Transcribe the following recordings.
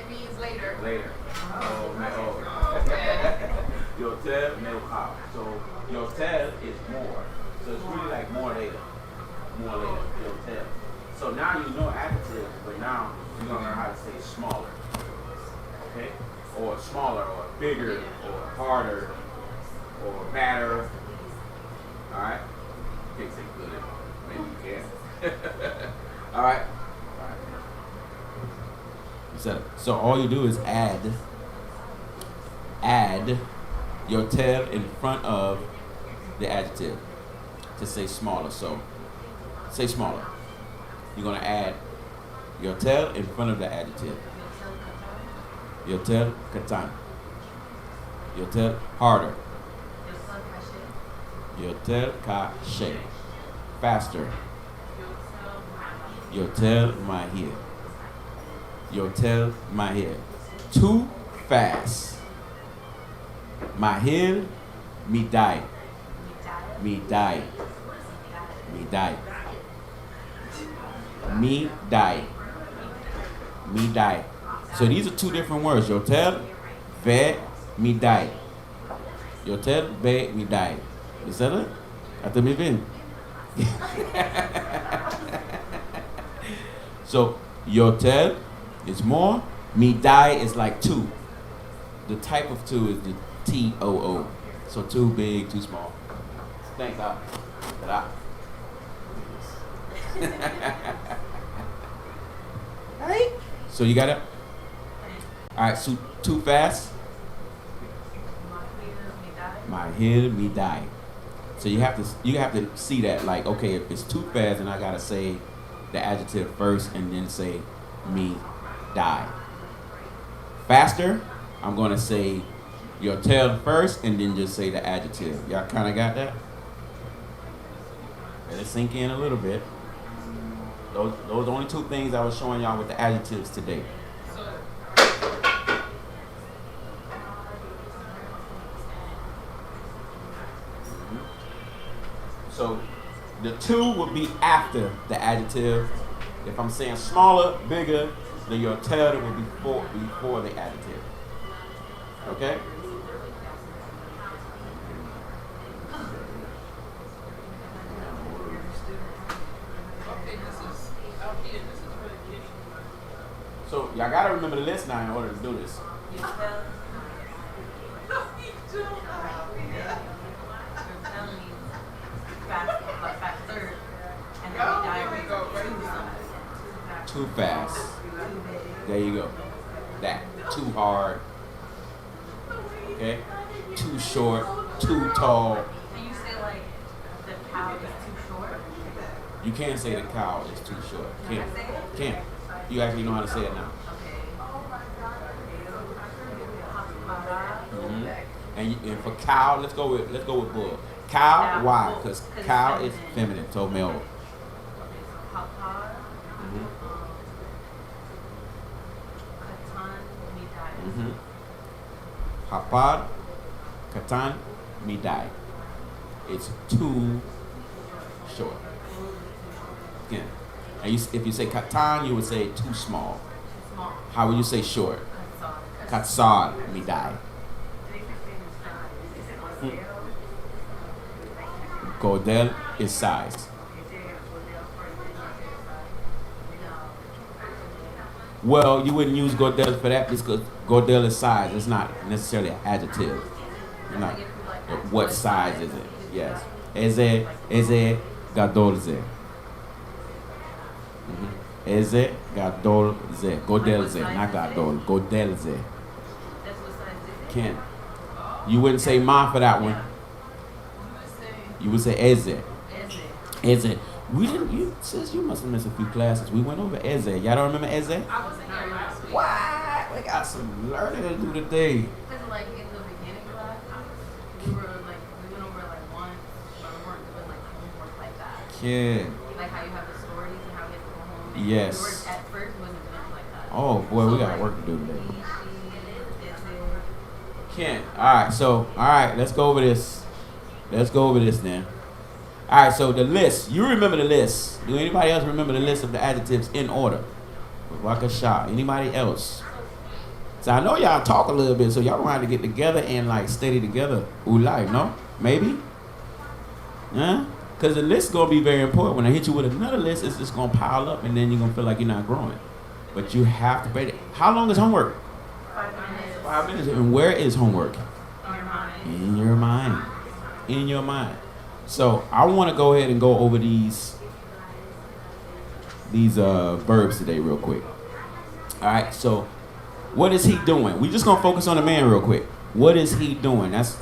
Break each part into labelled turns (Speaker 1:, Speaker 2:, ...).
Speaker 1: it means later.
Speaker 2: Later. Oh, man. Oh. Yotel, me'ochar. So yotel is more. So it's really like more later. More later. Yotel. So now you know adjectives, but now you're going to learn how to say smaller. Okay? Or smaller, or bigger, or harder, or badder. Alright? You can't say good. Maybe you can. Alright?
Speaker 3: So all you do is add your tail in front of the adjective to say smaller. So say smaller. You're gonna add your tail in front of the adjective. Your tail katan. Your tail harder. Your tail kashe. Faster. Your tail mahir. Yotel mahir. Too fast. Mahir midai. Midai. Midai. Midai. Midai. So these are two different words. Yotel ve midai. Yotel ve midai. Is that it? Até me vendo. So yotel is more. Midai is like two. The type of two is the T-O-O. So too big, too small. Thanks, Doc. Right? So you got it? Alright, so too fast. Mahir midai. So you have to see that, like, okay, if it's too fast, then I gotta say the adjective first and then say me die. Faster, I'm gonna say your tail first and then just say the adjective. Y'all kind of got that? Let it sink in a little bit. Those are the only two things I was showing y'all with the adjectives today. So the two would be after the adjective. If I'm saying smaller, bigger, then your tail would be before the adjective. Okay? So y'all gotta remember the list now in order to do this. Too fast. There you go. That. Too hard. Okay? Too short. Too tall.
Speaker 1: Can you say like the cow is too short?
Speaker 3: You can't say the cow is too short. Can't. You actually know how to say it now. Mm-hmm. And for cow, let's go with bull. Cow, why? Because cow is feminine, so male. Hapad, katan, midai. It's too short. Again. And if you say katan, you would say too small. How would you say short? Katsar, midai. Godel is size. Well, you wouldn't use Godel for that because Godel is size. It's not necessarily an adjective. It's not. What size is it? Yes. Eze gadolze. Eze gadolze. Godelze, not gadol. Godelze. Ken. You wouldn't say ma for that one. You would say Eze. Eze. We didn't. You must have missed a few classes. We went over Eze. Y'all don't remember Eze?
Speaker 1: I wasn't here last week.
Speaker 3: What? We got some learning to do today.
Speaker 1: Because like in the beginning class, we went over like once, but we weren't doing like homework like that.
Speaker 3: Yeah.
Speaker 1: Like how you have the stories and how you have to go home.
Speaker 3: Yes.
Speaker 1: We were, at first, wasn't doing it like that.
Speaker 3: Oh boy, we got work to do today. Ken. All right. Let's go over this. Then. All right, so the list. You remember the list. Do anybody else remember the list of the adjectives in order? Wakasha. Anybody else? So I know y'all talk a little bit, so y'all gonna have to get together and like study together. Ulai, no? Maybe? Huh? Because the list is gonna be very important. When I hit you with another list, it's just gonna pile up and then you're gonna feel like you're not growing. But you have to pay it. How long is homework?
Speaker 1: 5 minutes.
Speaker 3: 5 minutes. And where is homework?
Speaker 1: On your mind.
Speaker 3: In your mind. In your mind. So I want to go ahead and go over these verbs today real quick. All right. So what is he doing? We just gonna focus on the man real quick. What is he doing? That's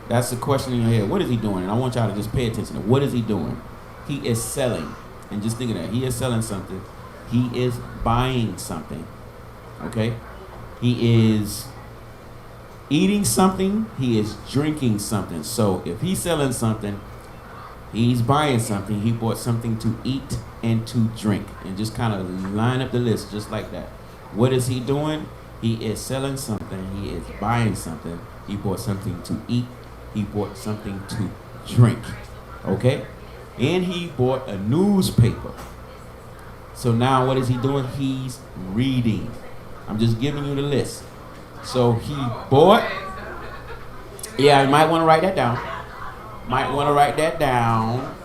Speaker 3: the question in your head. What is he doing? And I want y'all to just pay attention to what is he doing. He is selling. And just think of that. He is selling something. He is buying something. Okay? He is eating something. He is drinking something. So if he's selling something, he's buying something. He bought something to eat and to drink. And just kind of line up the list just like that. What is he doing? He is selling something. He is buying something. He bought something to eat. He bought something to drink. Okay? And he bought a newspaper. So now what is he doing? He's reading. I'm just giving you the list. So he bought. Yeah, you might want to write that down. Might want to write that down.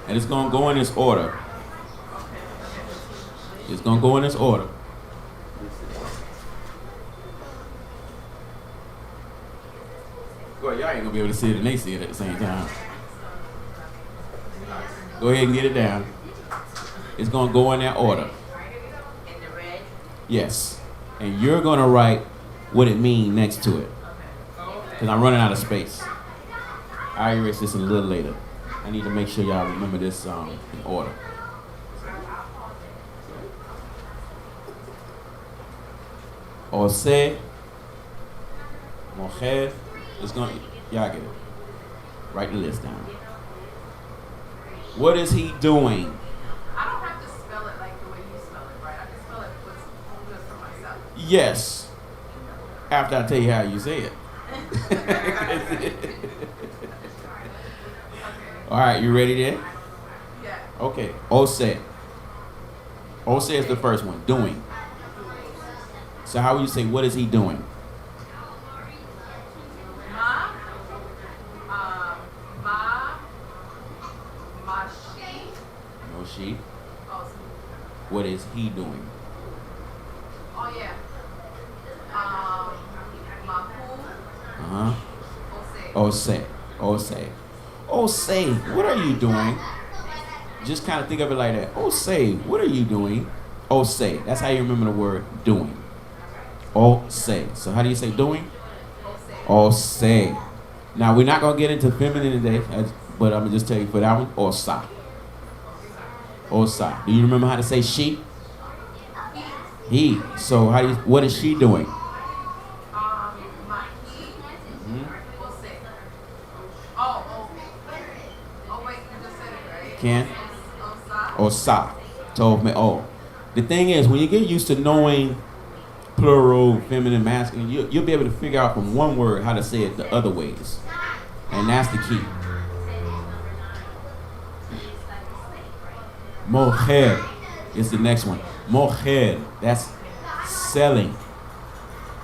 Speaker 3: And it's going to go in this order. It's going to go in this order. Well, y'all ain't going to be able to see it and they see it at the same time. Go ahead and get it down. It's going to go in that order.
Speaker 1: In the red?
Speaker 3: Yes. And you're going to write what it means next to it. Because I'm running out of space. I'll erase this a little later. I need to make sure y'all remember this in order. Jose, mujer, it's gonna, y'all get it. Write the list down. What is he doing?
Speaker 1: I don't have to spell it like the way you spell it, right? I can spell it what's good for myself.
Speaker 3: Yes. After I tell you how you say it. All right, you ready there?
Speaker 1: Yeah.
Speaker 3: Okay. Ose. Ose is the first one. Doing. So how would you say, what is he doing? No, she. What is he doing?
Speaker 1: Oh yeah.
Speaker 3: Ose. Ose. Ose, what are you doing? Just kind of think of it like that. Ose, what are you doing? Ose. That's how you remember the word doing. Ose. So how do you say doing? Ose. Now we're not gonna get into feminine today, but I'm gonna just tell you for that one, osa. Osa. Do you remember how to say she? He. So how do you, what is she doing? Ken? Osa. Told me, oh. The thing is, when you get used to knowing plural, feminine, masculine, you'll be able to figure out from one word how to say it the other ways. And that's the key. Mujer is the next one. Mujer, that's selling.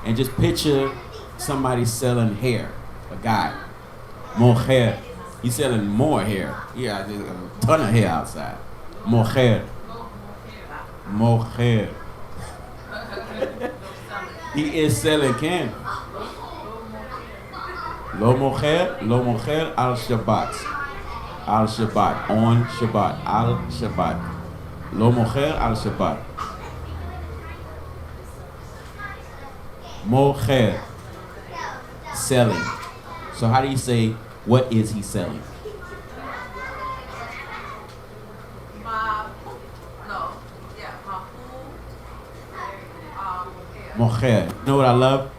Speaker 3: And just picture somebody selling hair, a guy. Mujer. He's selling more hair. Yeah, there's a ton of hair outside. Mujer. Mujer. He is selling Ken. Lo mujer al Shabbat. Al Shabbat. On Shabbat. Al Shabbat. Lo mujer al Shabbat. Mujer. Selling. So how do you say, what is he selling? Mujer. You know what I love?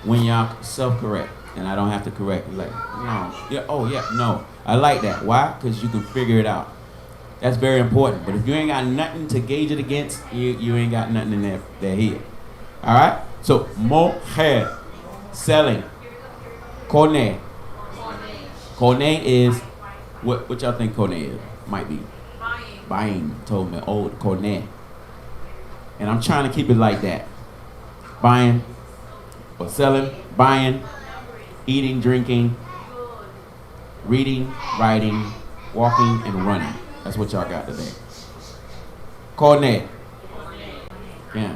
Speaker 3: when y'all self-correct and I don't have to correct you. Like, no, yeah, oh yeah, no. I like that. Why? Because you can figure it out. That's very important. But if you ain't got nothing to gauge it against, you ain't got nothing in their head. All right? So, moher, selling. Kone. Kone is, what y'all think kone is? Might be. Buying, told me, old kone. And I'm trying to keep it like that. Buying or selling, buying, eating, drinking, reading, writing, walking, and running. That's what y'all got today. Kone. Yeah.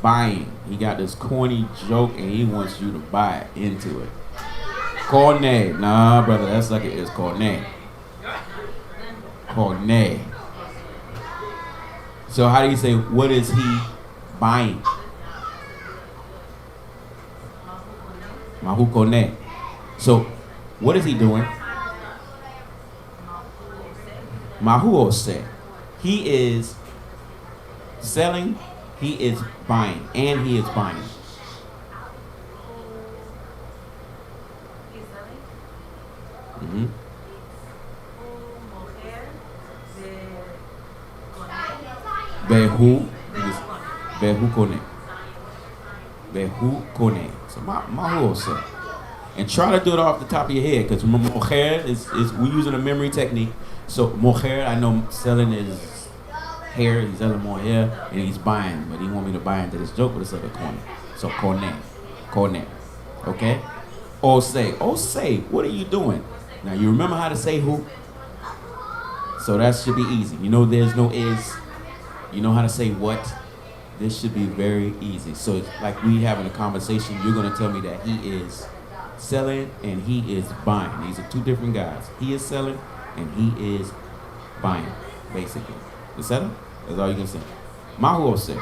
Speaker 3: Buying. He got this corny joke and he wants you to buy into it. Kone. Nah, brother, that's like it is kone. Kone. So how do you say, what is he buying? Mahu kone. So what is he doing? Mahuose. He is selling, he is buying, and he is buying. Mm-hmm. Behu kone. Behu kone. So mahuose. And try to do it off the top of your head, because moher is we're using a memory technique. So moher, I know selling is hair, he's selling more hair, and he's buying, but he want me to buy into this joke, but it's other corner. So kone. Okay? Ose, what are you doing? Now you remember how to say who? So that should be easy. You know there's no is. You know how to say what? This should be very easy. So it's like we having a conversation, you're gonna tell me that he is selling and he is buying. These are two different guys. He is selling and he is buying, basically. Is that it? That's all you can say. Mahu say.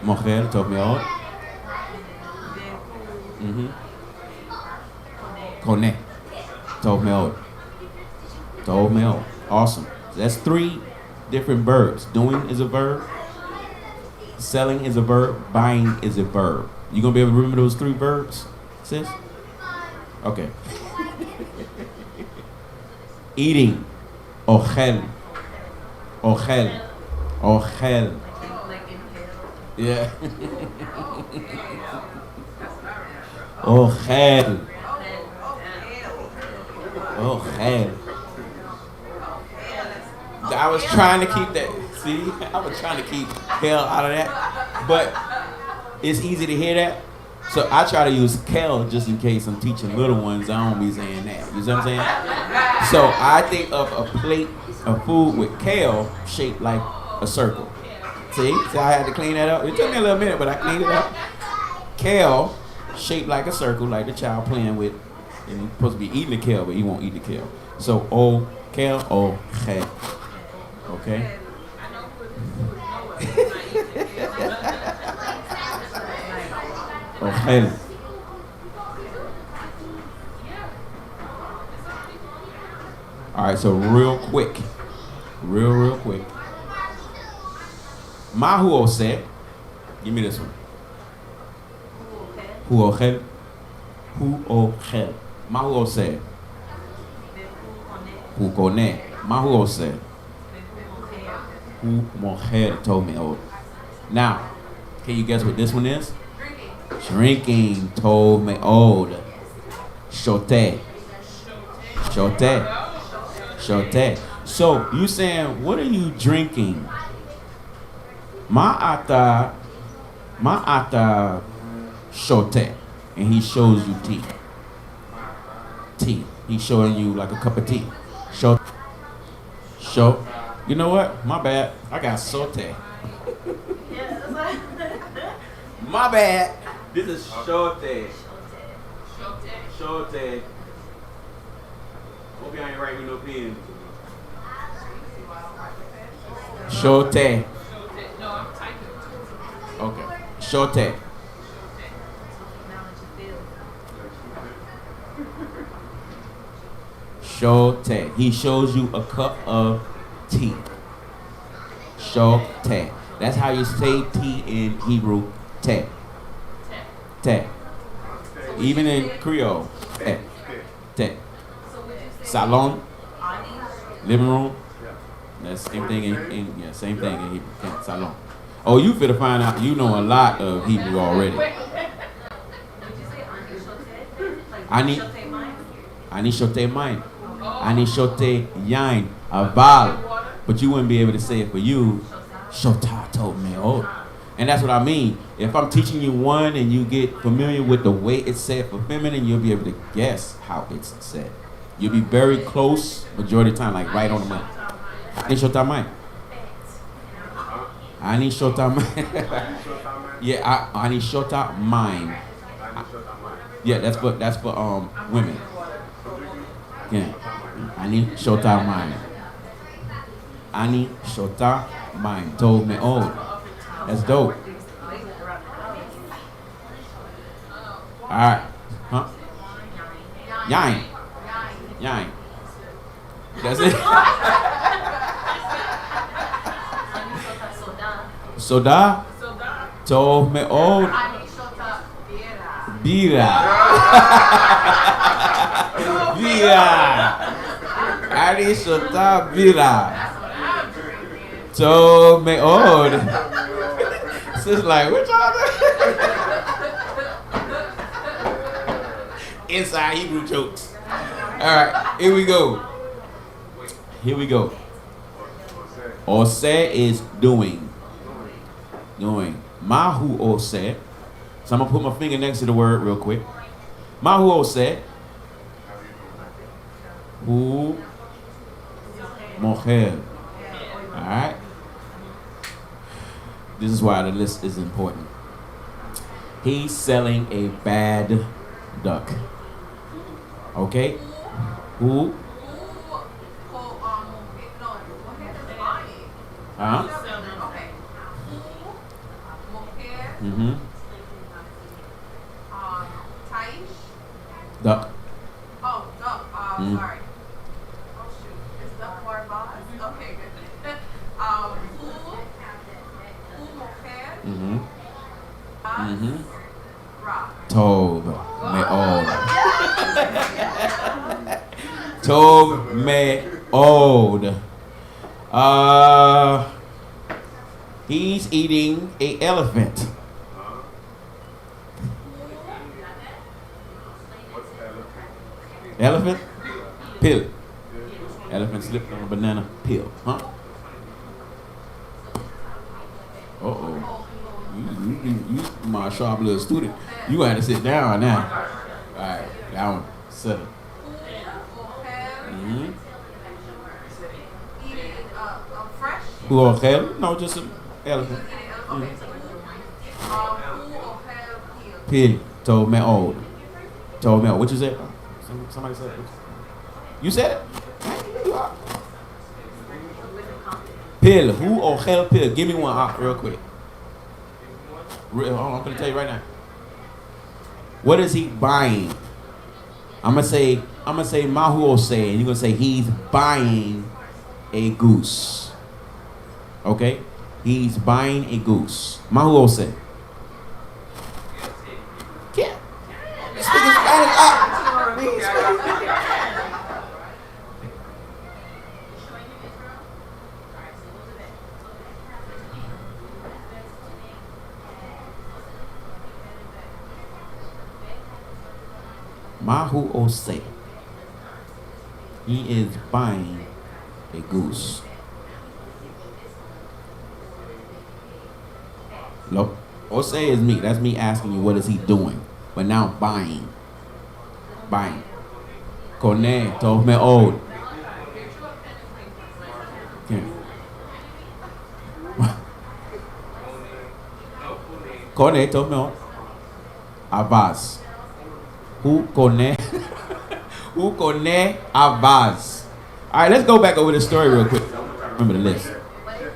Speaker 3: Moher, told me all. Mm-hmm. Kone. Told me all. Told me all. Awesome. So that's 3 different verbs. Doing is a verb. Selling is a verb. Buying is a verb. You gonna be able to remember those 3 verbs, sis? Okay. Eating. Ochel. Ochel. Ochel. Yeah. Ochel. Ochel. I was trying to keep that. See, I was trying to keep hell out of that, but it's easy to hear that. So I try to use kel just in case I'm teaching little ones. I don't be saying that. You see what I'm saying? So I think of a plate of food with kale shaped like a circle. See, I had to clean that up. It took me a little minute, but I cleaned it up. Kale shaped like a circle, like the child playing with, and he's supposed to be eating the kale, but he won't eat the kale. So o kale o khe. Okay. Okay. All right, so real quick. Mahu said, give me this one. Huochel. Mahu said. Hu kone. Mahu said. Hu moher told me. Oh. Now, can you guess what this one is? Drinking told me old. Shote. So you saying, what are you drinking? Ma'ata shote. And he shows you tea. Tea. He's showing you like a cup of tea. Show. You know what? My bad. I got saute. My bad. This is shote. Hope y'all ain't writing no pen. Shote.
Speaker 1: No, I'm typing.
Speaker 3: Okay. Shote. Shote. He shows you a cup of tea. Shoteh. That's how you say T in Hebrew. Teh. Teh. Even in Creole. Teh. Teh.
Speaker 1: So would you say
Speaker 3: Salon.
Speaker 1: ani?
Speaker 3: Living room. That's same thing in yeah, same thing in Hebrew. Okay, Salon. Oh, you finna find out you know a lot of Hebrew already.
Speaker 1: Would you say ani shote? Like
Speaker 3: Ani.
Speaker 1: shote mine?
Speaker 3: Ani shote mine. Ani shote yain. Aval. But you wouldn't be able to say it for you. Shota told me. Oh. And that's what I mean. If I'm teaching you one and you get familiar with the way it's said for feminine, you'll be able to guess how it's said. You'll be very close majority of the time, like right on the money. Ani shota mine. Ani shota mine. Yeah, ani shota mine. Yeah, that's for women. Yeah. Ani shota mine. Ani shota mine. Told me, oh, that's dope. Alright. Huh? Yain. Yain. That's it. Soda. Told me, oh,
Speaker 1: Ani shota bira.
Speaker 3: bira. Bira. Ani shota bira. Told me, oh. So it's like, what y'all doing? Inside Hebrew jokes. Alright, here we go. Here we go. Oseh is doing. Doing. Mahu oseh. So I'm going to put my finger next to the word real quick. Mahu oseh. Hu mocher. Alright. This is why the list is important. He's selling a bad duck. Okay? Who? Huh? Mm-hmm. Duck.
Speaker 1: Oh, duck.
Speaker 3: Mm.
Speaker 1: Sorry. Oh, shoot. Is duck more boss? Okay, good. Who mocher?
Speaker 3: Mm-hmm. Mm-hmm.
Speaker 1: Rock.
Speaker 3: Told me old. Told me old. He's eating a elephant. Elephant? Pill. Elephant slipped on a banana peel. Huh? Uh-oh. You my sharp little student. You gonna have to sit down now. Alright, down. Sit. Mm-hmm.
Speaker 1: Eating fresh?
Speaker 3: Who okay? No, just an elephant.
Speaker 1: Okay. Who
Speaker 3: Pill. Told me old. Told me old. What you said? Somebody said it. You said it? Pill. Who or hell pill? Give me one real quick. Hold on, I'm gonna tell you right now. What is he buying? I'm gonna say Mahu Oseh, and you're gonna say he's buying a goose. Okay? He's buying a goose. Mahu Oseh. Yeah. This nigga's got it up. Mahu Oseh. He is buying a goose. Look, Oseh is me. That's me asking you what is he doing. But now buying. Buying. Kone told me old. Okay. Kone told me old. Abbas. Who kone? Who kone Abbas? All right, let's go back over the story real quick. Remember the list.
Speaker 1: What if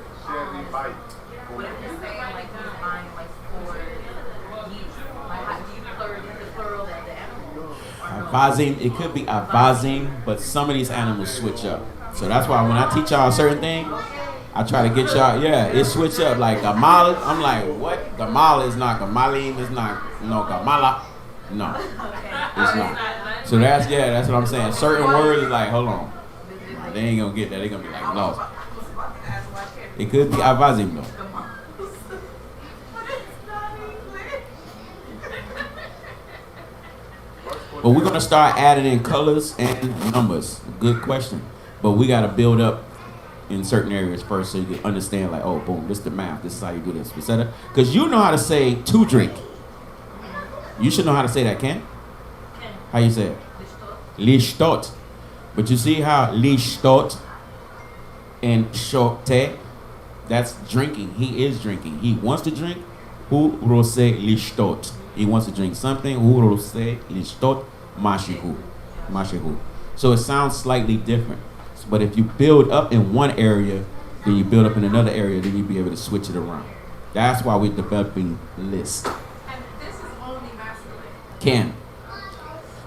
Speaker 1: you're saying like he's buying like for use? Like how do you plural that the animal?
Speaker 3: Avazim, it could be avazim, but some of these animals switch up. So that's why when I teach y'all a certain thing, I I try to get y'all, yeah, it switch up. Like Gamal, I'm like, what? Gamal is not, Gamalim is not, no, Gamala. No, it's not. So that's what I'm saying. Certain words is like, hold on. They ain't gonna get that. They gonna be like, no. It could be Avazim though. But we're gonna start adding in colors and numbers. Good question. But we gotta build up in certain areas first so you can understand like, oh, boom, this is the math. This is how you do this. Because you know how to say to drink. You should know how to say that, Ken? How you say it? Lishtot. But you see how lishtot and shote, that's drinking. He is drinking. He wants to drink. Hu rose lishtot. He wants to drink something. Hu rose lishtot mashihu. Mashihu. So it sounds slightly different. But if you build up in one area, then you build up in another area, then you'll be able to switch it around. That's why we're developing lists.
Speaker 1: And this is only masculine.
Speaker 3: Can.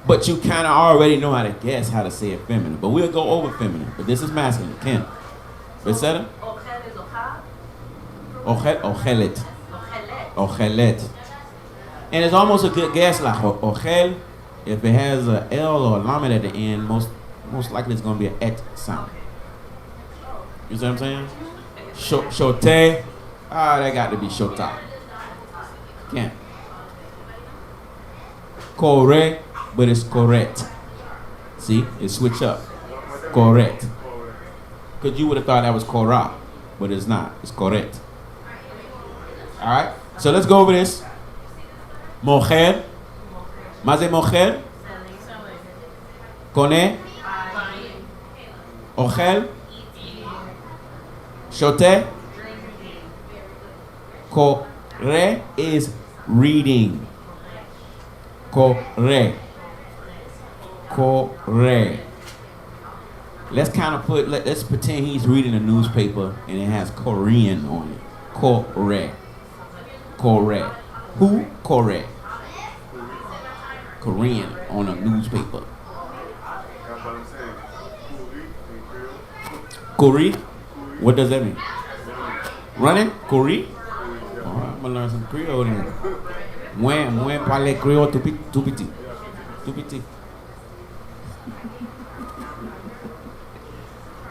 Speaker 3: But you kind of already know how to guess how to say it feminine. But we'll go over feminine. But this is masculine. Can. Beseda?
Speaker 1: Ochel is ochal.
Speaker 3: Ochel, ochelet.
Speaker 1: Ochelet.
Speaker 3: Ochelet. And it's almost a good guess like ochel. If it has a L or a lamed at the end, most likely it's going to be an et sound. You see what I'm saying? Shote. That got to be shota. Can't. Correct, but it's correct. See? It switch up. Correct. Because you would have thought that was korah, but it's not. It's correct. Alright? So let's go over this. Mocher. Maze mocher. Kone. Ochel. Shote. Kore is reading. Kore. Kore. Let's kind of let's pretend he's reading a newspaper and it has Korean on it. Kore. Kore. Who? Kore. Korean on a newspaper. Kuri? What does that mean? Running? Kuri? Alright, I'm gonna learn some Creole then. Mwen parle Creole tout petit. Tout petit.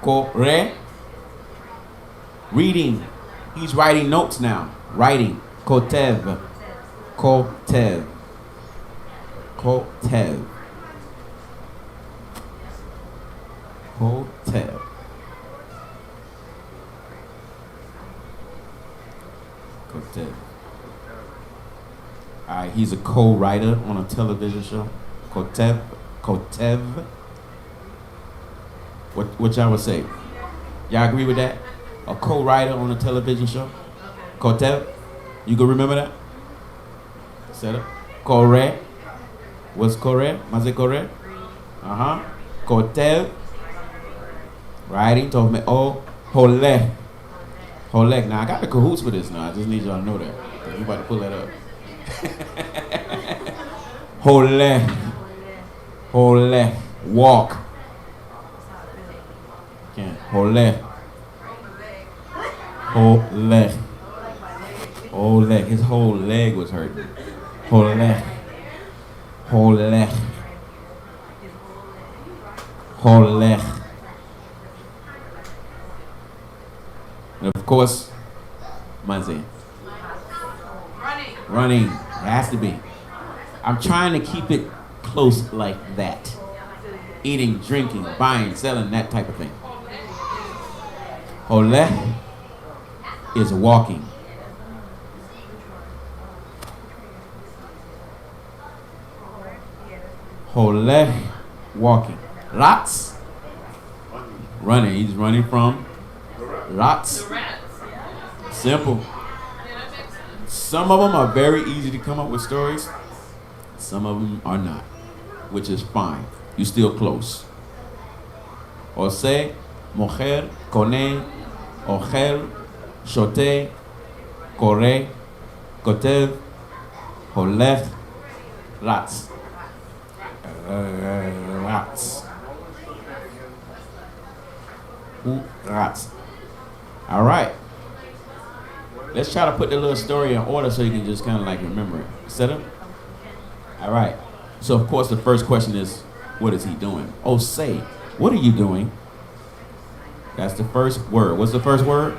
Speaker 3: Kore. Reading. He's writing notes now. Writing. Kotev. Kotev. Kotev. Kotev. Kotev. Alright, he's a co-writer on a television show. Kotev. Kotev. What y'all would say? Y'all agree with that? A co-writer on a television show? Kotev? You can remember that? Set up. Correct. What's correct? Maze correct? Kotev. Writing. Told me. Oh, holek. Holek. Now I got the cahoots for this now. I just need y'all to know that. You about to pull that up. Holek. Holek. Walk. Can't. Holek. Holek. Whole leg. His whole leg was hurting. Whole leg. Whole leg. Whole leg. And of course, Manzi. Running. It has to be. I'm trying to keep it close like that. Eating, drinking, buying, selling, that type of thing. Holeh is walking. Holeh, walking. Rats, running. He's running from rats. Simple. Some of them are very easy to come up with stories. Some of them are not, which is fine. You're still close. Ose, mocher, kone, ochel, shote, kore, kotev, holech, rats. Rats. Who rats? All right. Let's try to put the little story in order so you can just kind of like remember it. Set up? All right. So, of course, the first question is, what is he doing? Oh, say, what are you doing? That's the first word. What's the first word?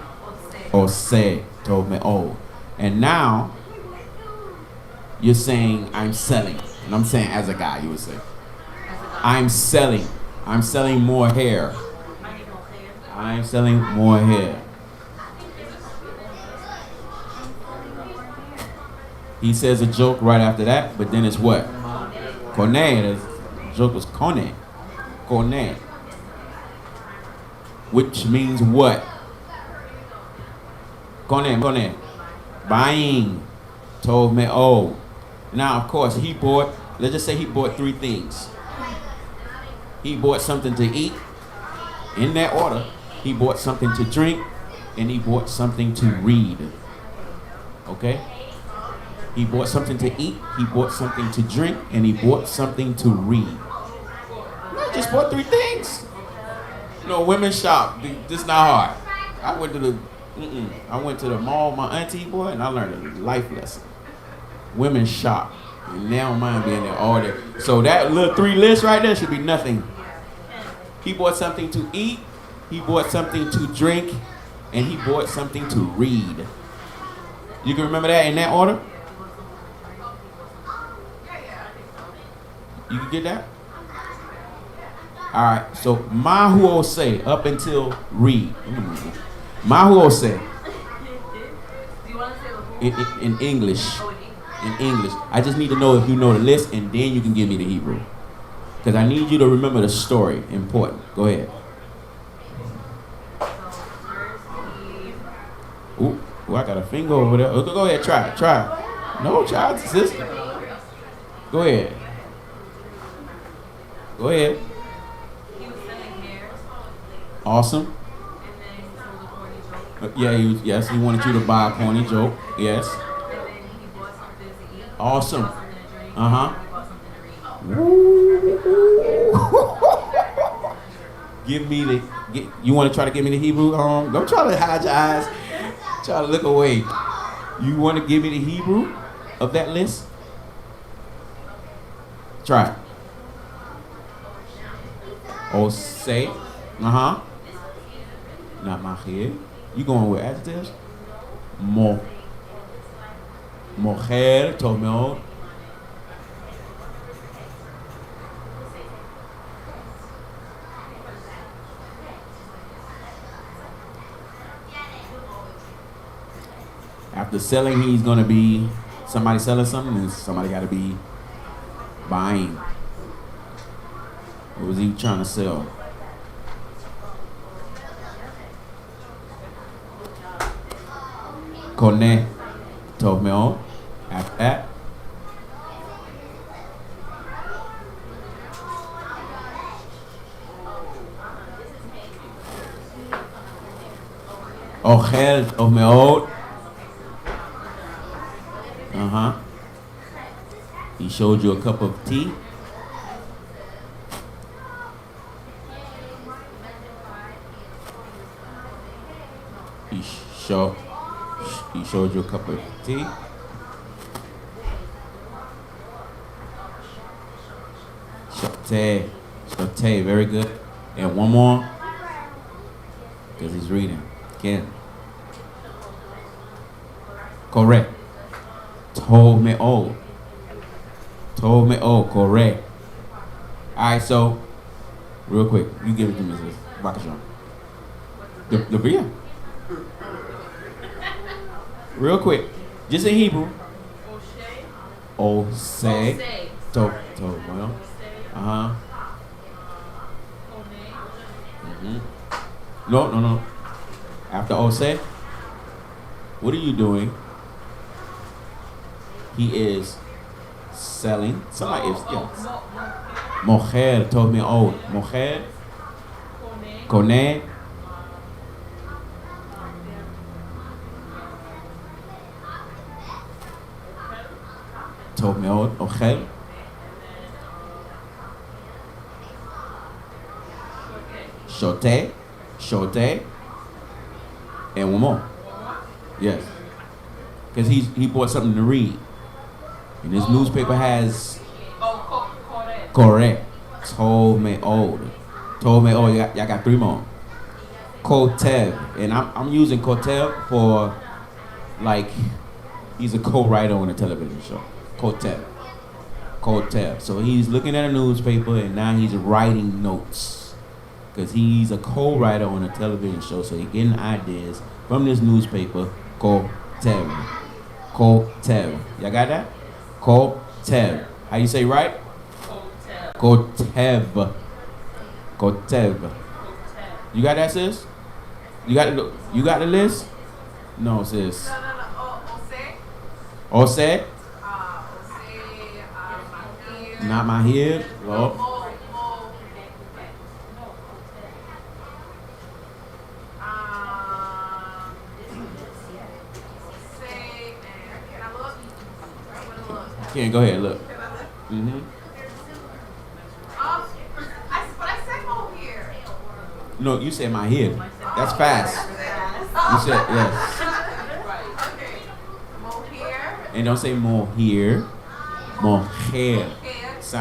Speaker 3: Oh, say, told me, oh. And now, you're saying, I'm selling. And I'm saying, as a guy, you would say, I'm selling. I'm selling more hair. I'm selling more hair. He says a joke right after that, but then it's what? Kone. The joke was kone. Kone. Which means what? Kone. Buying. Told me, oh. Now, of course, he bought, let's just say he bought 3 things. He bought something to eat. In that order, he bought something to drink, and he bought something to read. Okay? He bought something to eat, he bought something to drink, and he bought something to read. I just bought 3 things. You know, women shop. This is not hard. I went to the mall, my auntie, boy, and I learned a life lesson. Women shop. And they don't mind being there all day. So that little 3 list right there should be nothing. He bought something to eat, he bought something to drink, and he bought something to read. You can remember that in that order? You can get that? All right, so Mahuo say up until read. Mahuo say in English. In English. I just need to know if you know the list, and then you can give me the Hebrew. Because I need you to remember the story. Important. Go ahead. Ooh, I got a finger over there. Okay, go ahead, try it. No, child, sister. Go ahead. Go ahead.
Speaker 1: He was selling hair.
Speaker 3: Awesome.
Speaker 1: And then he sold a corny joke.
Speaker 3: Yes, he wanted you to buy a corny joke. Yes.
Speaker 1: And then he bought something to eat.
Speaker 3: Awesome.
Speaker 1: He bought something to drink.
Speaker 3: Uh-huh.
Speaker 1: And he bought something to read.
Speaker 3: Give me you want to try to give me the Hebrew? Don't try to hide your eyes. Try to look away. You want to give me the Hebrew of that list? Try it. Oh, say. Uh-huh. Not my head. You going with adjectives? Mocher, tomeo. After selling, he's going to be somebody selling something, and somebody got to be buying. What was he trying to sell? Kone told me on. After that, Ochel told me out. He showed you a cup of tea. He showed you a cup of tea. Shote, very good. And one more, because he's reading. Ken. Correct. Told me, correct. Alright, so, real quick, you give it to Mrs. Bakashan. The beer. Real quick, just in Hebrew. Osei. Well. Uh-huh. No. After Osei, what are you doing? He is selling. Somebody is, yes. Mocher told me, Mocher. Kone. Told me, Ochel. Shote. And one more. Yes. Because he bought something to read. And this newspaper has correct. Told me old. Told me old. Y'all got three more. Kotev. And I'm using Kotev for, like, he's a co-writer on a television show. Kotev. Kotev. So he's looking at a newspaper and now he's writing notes. Because he's a co-writer on a television show. So he's getting ideas from this newspaper. Kotev. Kotev. Y'all got that? Kotev. How you say right? Kotev. Kotev. You got that, sis? You got the list? No, sis.
Speaker 1: No.
Speaker 3: Ose?
Speaker 1: Ose,
Speaker 3: Not my head. Lord. Can go ahead, look. Mm-hmm.
Speaker 1: But I said Mo here.
Speaker 3: No, you said my head. That's fast. You said yes.
Speaker 1: Okay. Mo here.
Speaker 3: And don't say more here. More hair.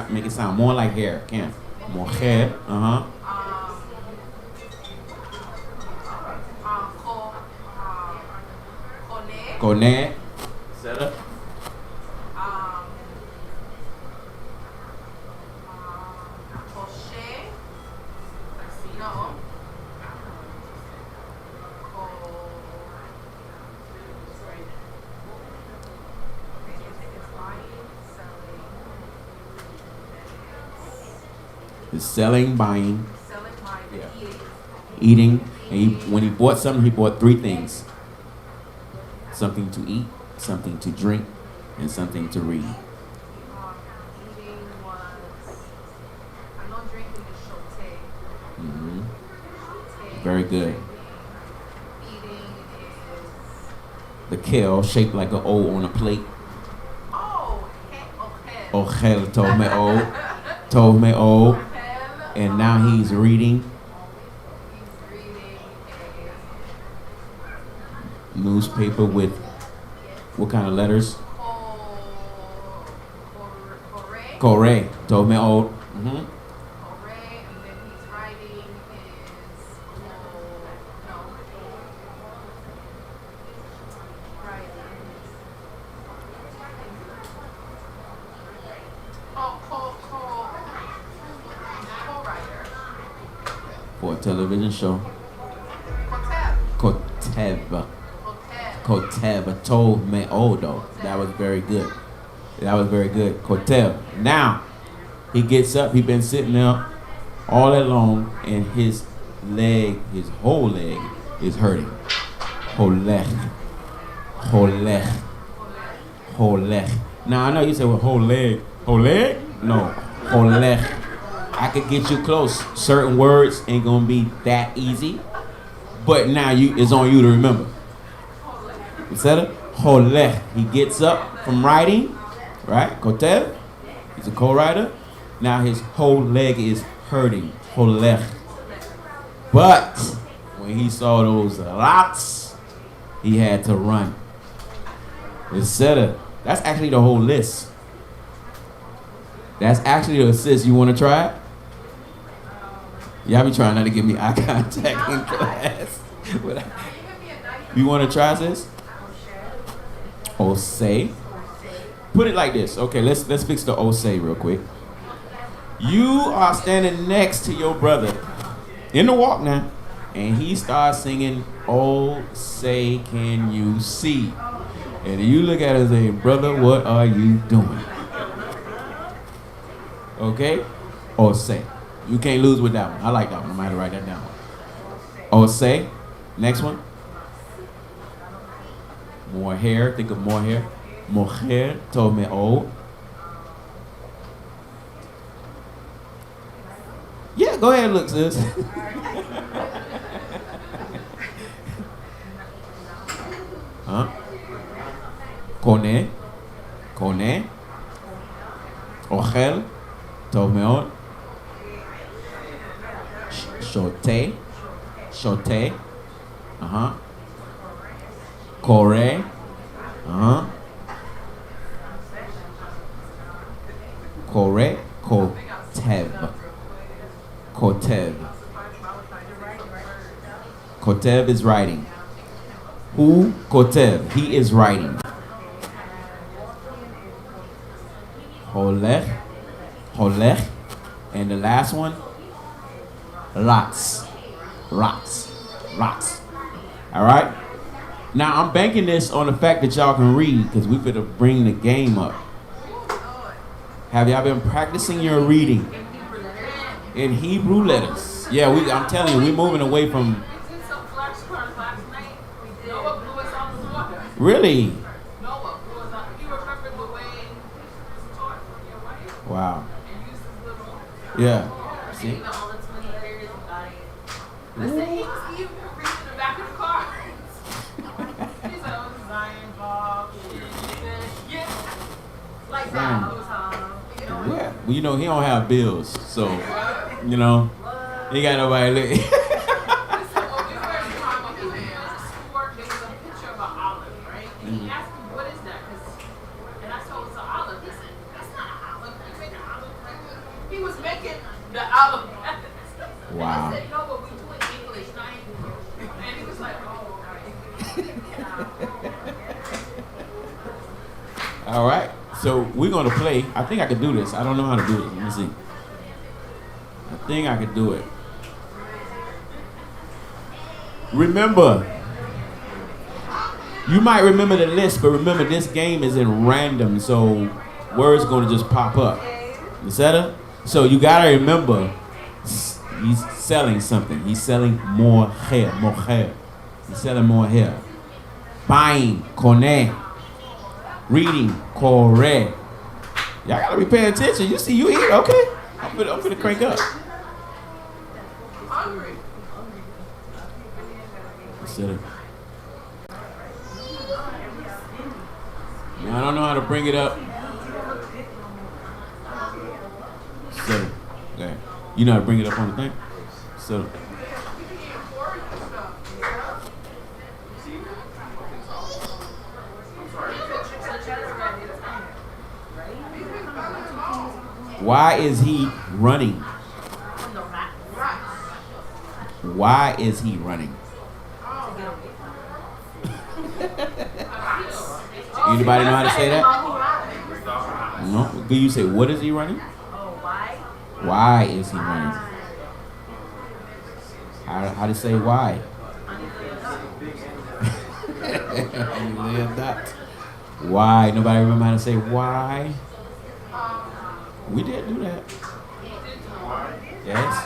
Speaker 3: Make it sound more like hair. Can. More hair. Uh-huh. Connect. Set up. It's selling, buying, yeah, eating. And when he bought something, he bought three things: something to eat, something to drink, and something to read.
Speaker 1: Eating was, I know drinking is shote.
Speaker 3: Mm-hmm. Very good.
Speaker 1: Eating is,
Speaker 3: The kale shaped like an O on a plate.
Speaker 1: okay.
Speaker 3: Ochel told me O. Told me O. And now he's reading newspaper with what kind of letters? Corre. Told me O. Mm-hmm.
Speaker 1: And then he's writing his co-writer.
Speaker 3: For a television show. Kotev. Kotev. Told me O though. That was very good. That was very good. Kotev. Now, he gets up. He been sitting there all that long, and his leg, his whole leg, is hurting. Holech. Holech. Holech. Now, I know you said, well, whole leg. Whole leg? No. Holech. I could get you close. Certain words ain't gonna be that easy, but now it's on you to remember. Instead of Holech, he gets up from writing, right? Kotev, he's a co-writer. Now his whole leg is hurting. Holech. But when he saw those lots, he had to run. Etc. That's actually the whole list. That's actually the assist. You want to try it? Y'all be trying not to give me eye contact in class. You want to try this? Ose. Put it like this. Okay, let's fix the Ose real quick. You are standing next to your brother in the walk now, and he starts singing, "Oh, say can you see?" And you look at him and say, "Brother, what are you doing?" Okay? Ose. You can't lose with that one. I like that one. I might write that down. Ose. Next one. More hair. Think of more hair. Mujer told me oh. Yeah, go ahead, look, sis. Huh? Kone. Kone. Ochel. Tov meod. Shote. Shote. Uh-huh. Kore. Uh-huh. Kore. Kotev. Kotev. Kotev is writing. Hu Kotev. He is writing. Holech. Holech. And the last one, Rats. Rats. Rats. All right? Now, I'm banking this on the fact that y'all can read because we better bring the game up. Have y'all been practicing your reading in Hebrew letters? Yeah, I'm telling you, we're moving away from... Really? Wow. Yeah. See?
Speaker 1: I said he was even reaching the back of the car. He said, "Oh, Zion Bob." Yeah. Like that all the time.
Speaker 3: Yeah. Well, you know, he don't have bills, so, you know, he got nobody live.
Speaker 1: There was a picture of an olive, right? And he asked me, "What is that?" And I told him it's an olive. He said, "That's not an olive. You make an olive like that." He was making the olive.
Speaker 3: Wow.
Speaker 1: I said, "No, but we do it in English, not in English." And he was like, "Oh, okay."
Speaker 3: All right. So we're going to play. I think I can do this. I don't know how to do it. Let me see. I think I can do it. Remember, you might remember the list, but remember this game is in random, so words going to just pop up. You set up? So you got to remember, he's selling something. He's selling more hair. He's selling more hair. Buying, kone. Reading, kore. Y'all got to be paying attention. You see, you here, okay? I'm gonna crank up.
Speaker 1: Hungry.
Speaker 3: Set up. Now, I don't know how to bring it up. Set up. Okay. You know how to bring it up on the thing? Set up. Why is he running? Why is he running? Anybody know how to say that? No? Can you say, what is he running? Why is he running? How to say why? Why? Nobody remember how to say why? We did do that. Yes.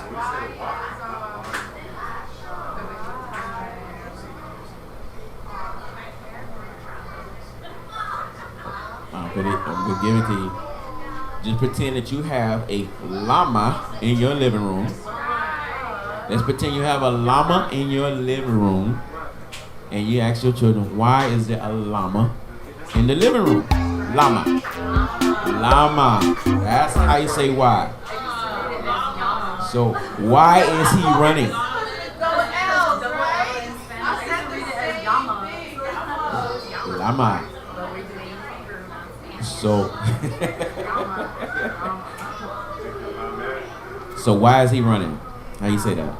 Speaker 3: I'm gonna give it to you. Just pretend that you have a llama in your living room. Let's pretend you have a llama in your living room, and you ask your children, why is there a llama in the living room? Llama. Llama. That's how you say why. So why is he running? Llama. So why is he running? How you say that?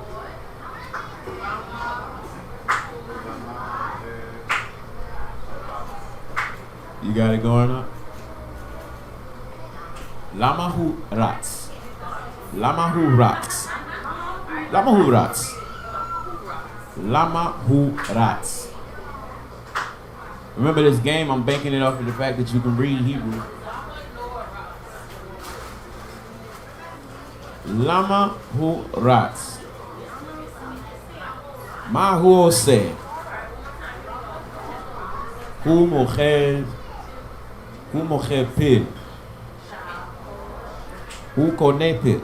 Speaker 3: You got it going up? Lama who rats. Lama who rats. Lama who rats. Lama who rats. Remember this game, I'm banking it off of the fact that you can read Hebrew. Lama who rats. Ma hu ose. Hu mocher pil. Hu kone pil.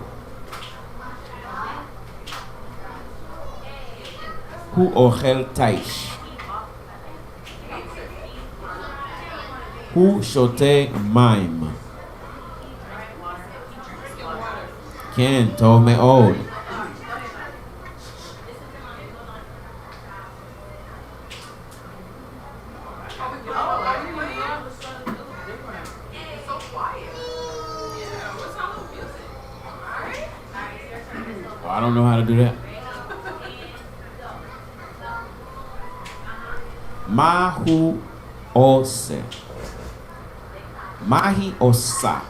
Speaker 3: Hu ochel taish. Hu shote maim. Ken told me old.
Speaker 1: yeah, the sun is different. It's so quiet. Yeah, what's all the music? Alright.
Speaker 3: Oh, I don't know how to do that. Mahu ose. Mahi osa.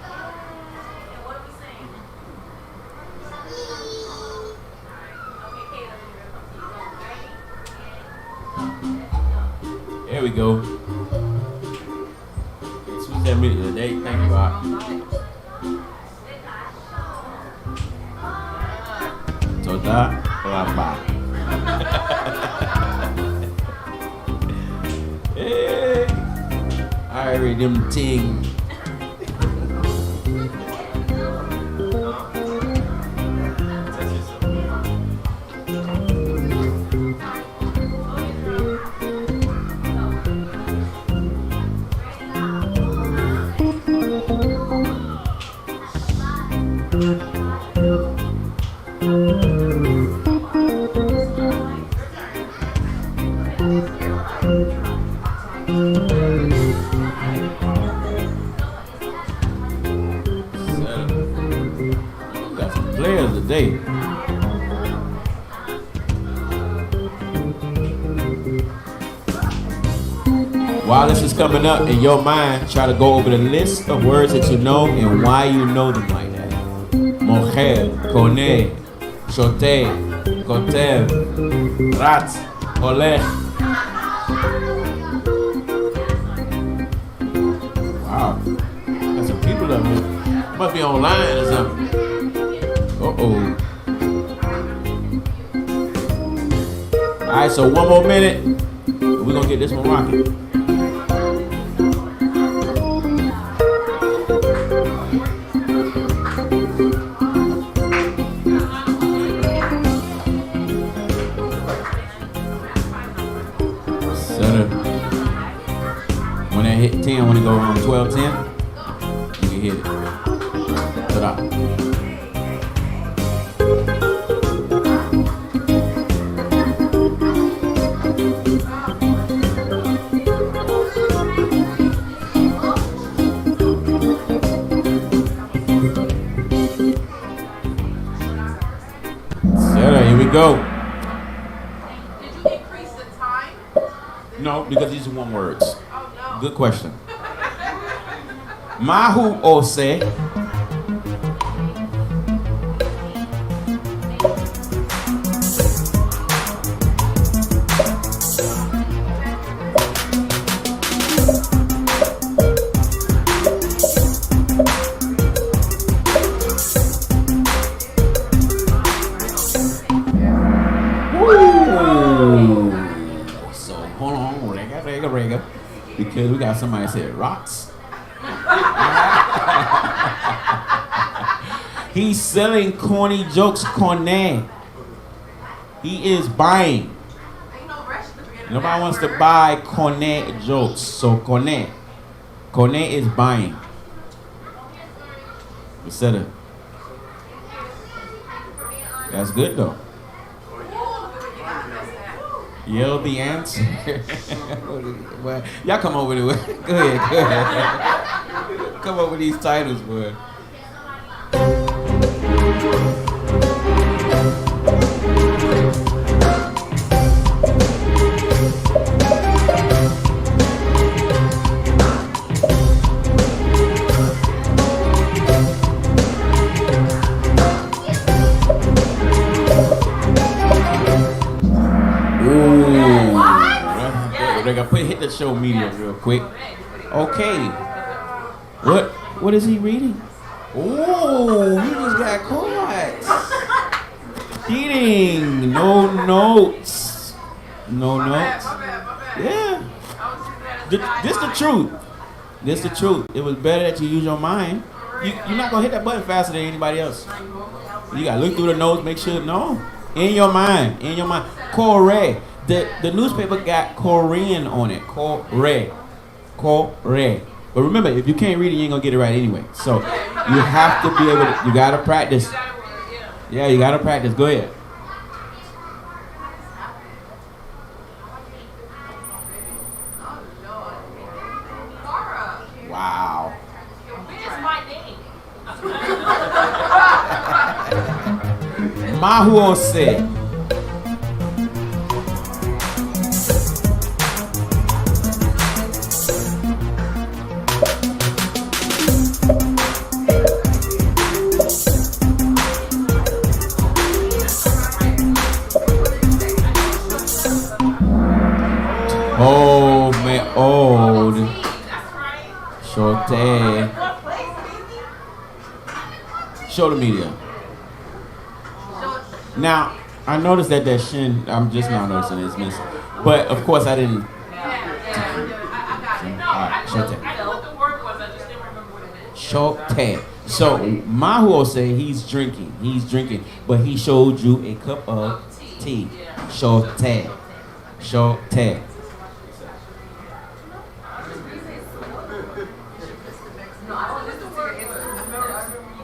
Speaker 3: There we go. Switch that minute of the day. Thank you, Rob. Toda Rabba. Hey, I read them ting. Got some players today. While this is coming up in your mind, try to go over the list of words that you know and why you know them like that. Mujer, Kone, Shote, Kotev, Rat, Oleh. Wow. Got some people up here. Must be online or something. Uh-oh. Alright, so one more minute. We're gonna get this one rocking. When I hit 10, when it go around 12, 10, you can hit it. Ta-da. Sarah, here we go.
Speaker 1: Did you increase the time?
Speaker 3: No, because these are one words.
Speaker 1: Oh no.
Speaker 3: Good question. Mahu ose. Woo! So hold on, rega. Because we got somebody that said rocks. He's selling corny jokes, cornet. He is buying.
Speaker 1: Ain't no rush to get it.
Speaker 3: Nobody wants to buy cornet jokes. So cornet. Cornet is buying. Etc. That's good though. Yell the answer. Well, y'all come over with it. Go ahead. Come up with these titles, boy. Hit the show media real quick. Okay. What is he reading? Oh, he just got caught. Cheating. No notes. No notes.
Speaker 1: My bad.
Speaker 3: Yeah. This the truth. This the truth. It was better that you use your mind. You're not gonna hit that button faster than anybody else. You gotta look through the notes, make sure no. In your mind. In your mind. Correct. The newspaper got Korean on it. Kore. But remember, if you can't read it, you ain't gonna get it right anyway. So you have to be able to, you gotta practice. Yeah, you gotta practice. Go ahead. Mahuose. Oh, man, old.
Speaker 1: That's right.
Speaker 3: Shorty.
Speaker 1: What place, baby?
Speaker 3: Show the media. Now, I noticed that shin, I'm just now noticing it's missing. But, of course, I didn't.
Speaker 1: I got it. No,
Speaker 3: Alright,
Speaker 1: I
Speaker 3: Shorty.
Speaker 1: knew what the word was. I just didn't remember what it is.
Speaker 3: Shorty. So, Mahuose, he's drinking. But he showed you a cup of tea. Shorty. Shorty.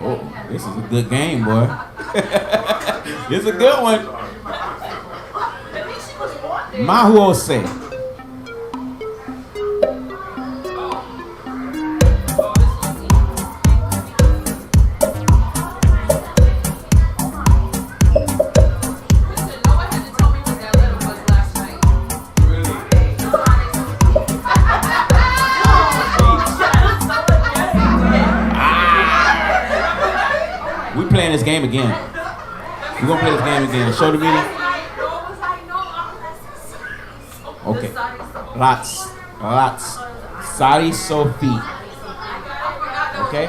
Speaker 3: Oh, this is a good game, boy. This is a good one.
Speaker 1: At least she was on there.
Speaker 3: Mahuose.
Speaker 1: Listen, no one had to tell me what that letter was last night.
Speaker 3: We playing this game again. We're gonna play this game again. Show the video. Okay. Lots. Sari Sophie. Okay.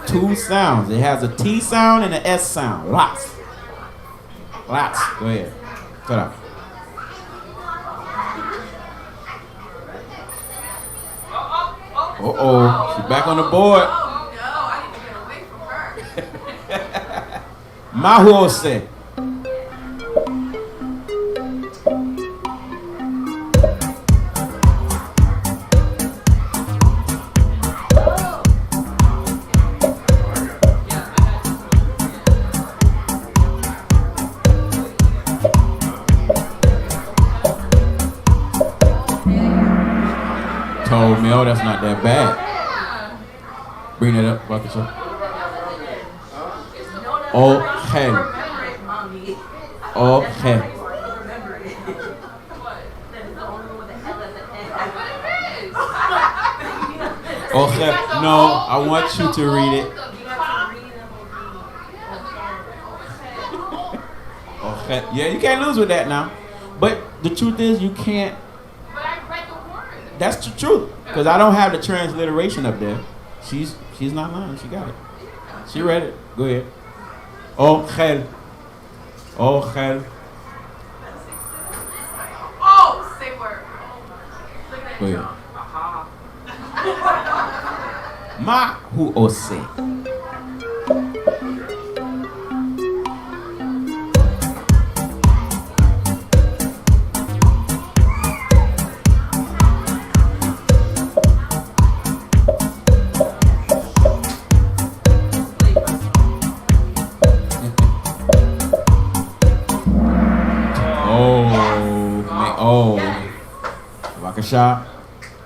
Speaker 3: Two sounds. It has a T sound and an S sound. Lots. Go ahead. Cut out. Uh-oh. She's back on the board. Mahuose. Told me, oh, that's not that bad. Bring that up, Bucket Show. Okay. Okay. No, I want you to read it. Okay. Yeah, you can't lose with that now. But the truth is, you can't.
Speaker 1: But I read the word.
Speaker 3: That's the truth. Because I don't have the transliteration up there. She's not lying. She got it. She read it. Go ahead. Okay.
Speaker 1: Oh, say word. Look at
Speaker 3: Go ahead.
Speaker 1: that.
Speaker 3: Mahuose. Vakasha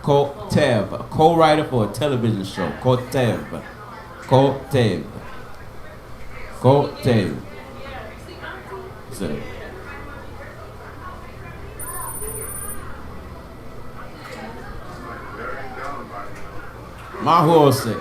Speaker 3: Kotev, a co-writer for a television show. Kotev. So, Mahuose.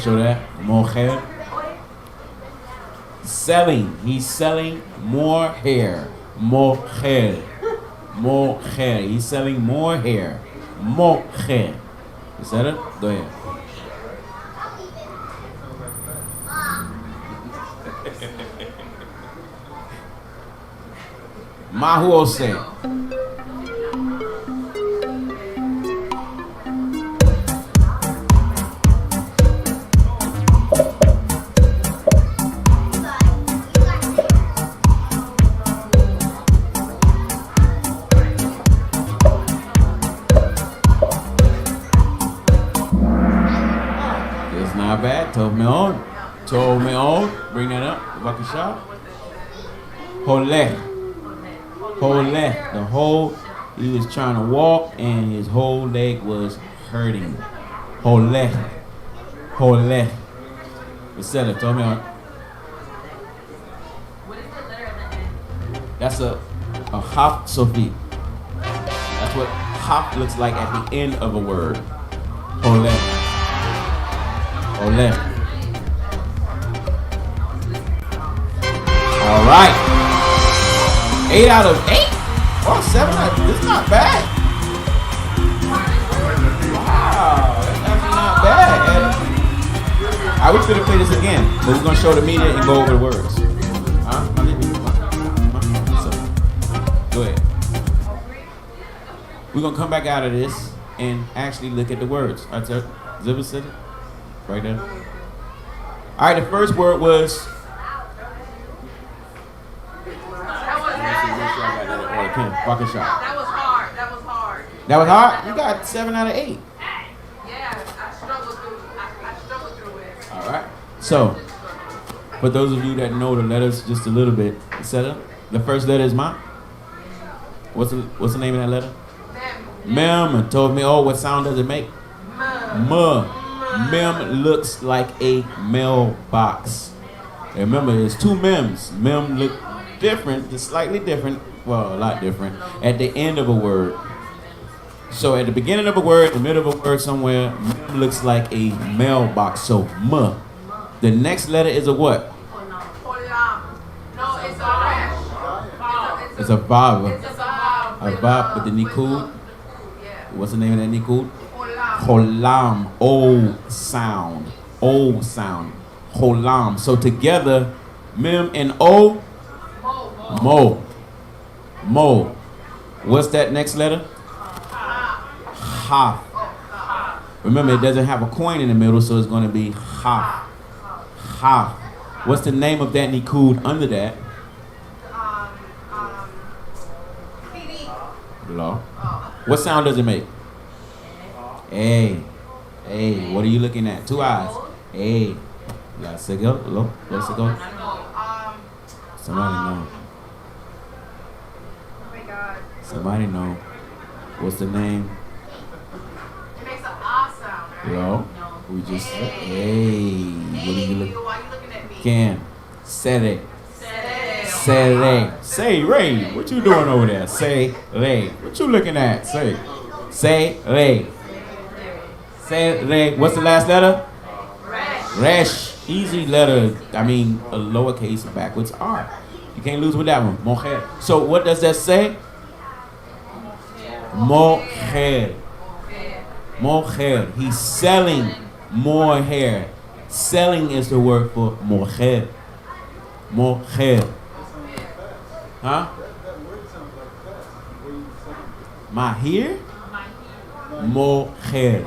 Speaker 3: Show that. Mujer. Selling. He's selling more hair. Mujer. He's selling more hair. Mujer. Is that it? Go ahead. Mahuose. on. Told me on. Bring that up. Bakasha. Holeh. Holeh. The whole, he was trying to walk and his whole leg was hurting. Holeh. Holeh. Vasela, told me on.
Speaker 1: What is the letter at the end?
Speaker 3: That's a haf sofi. That's what haf looks like at the end of a word. Holeh. Holeh. All right. 8 out of 8? Or 7 out of, it's not bad. Wow, that's actually not bad. I wish we could play this again, but we're going to show the meaning and go over the words. Huh? So, go ahead. We're going to come back out of this and actually look at the words. All right, Zibba said it? Right there. All right, the first word was...
Speaker 1: That was hard. That was hard.
Speaker 3: That was hard? You got 7 out of 8.
Speaker 1: Yeah, I struggled through it.
Speaker 3: All right. So, for those of you that know the letters just a little bit, set up. The first letter is Ma. What's the name of that letter? Mem. Told me, oh, what sound does it make? M. Mem looks like a mailbox. And remember, there's 2 mems. Mem look different, just slightly different. Well, a lot different. At the end of a word. So at the beginning of a word, the middle of a word somewhere, mem looks like a mailbox. So M. The next letter is a what?
Speaker 1: No, it's a rash.
Speaker 3: It's a Vav.
Speaker 1: It's a Vav.
Speaker 3: A Vav with the Nikud.
Speaker 1: Yeah.
Speaker 3: What's the name of that Nikud?
Speaker 1: Cholam.
Speaker 3: Cholam. O sound. O sound. Cholam. So together, Mem and O. Mo. Mo. What's that next letter? Ha. Remember, it doesn't have a coin in the middle, so it's going to be ha. Ha. What's the name of that Nikud under that? Hello. What sound does it make? A. A. What are you looking at? 2 eyes. A. Let's go. Hello. Let's go. Somebody know. Somebody know. What's the name?
Speaker 1: It makes an ah sound, right?
Speaker 3: Hello. We just said, hey. What are you looking?
Speaker 1: Why are you looking at me?
Speaker 3: Can. Sere.
Speaker 1: Say.
Speaker 3: Sere. Say, Ray. What you doing over there? Say, Ray. What you looking at? Say. Say, Ray. Say, Ray. What's the last letter? Resh. Easy letter. I mean, a lowercase backwards R. You can't lose with that one. Moher. So what does that say? Moher. Moher. He's selling more hair. Selling is the word for moher. Moher. Huh? Mahir? Moher.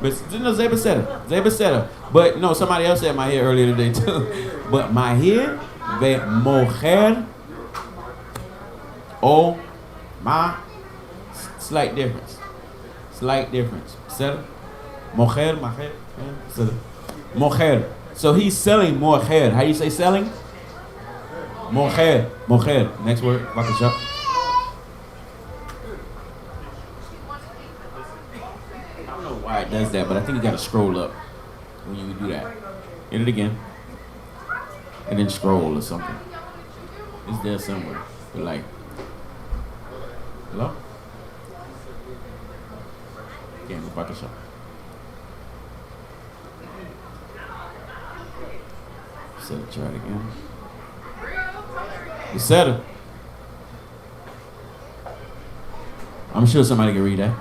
Speaker 3: But no, Zeba said it. Zeba said it. But no, somebody else said mahir earlier today too. But mahir ve moher. Oh, ma. Slight difference. Slight difference. Said it. Moher, maher. Said it. Moher. So he's selling moher. How do you say selling? Moher. Moher. Next word. Bakasha. Why it does that, but I think you gotta scroll up when you do that. Hit it again. And then scroll or something. It's there somewhere. But like, hello? Again, back to show. So try it again. You said it. I'm sure somebody can read that.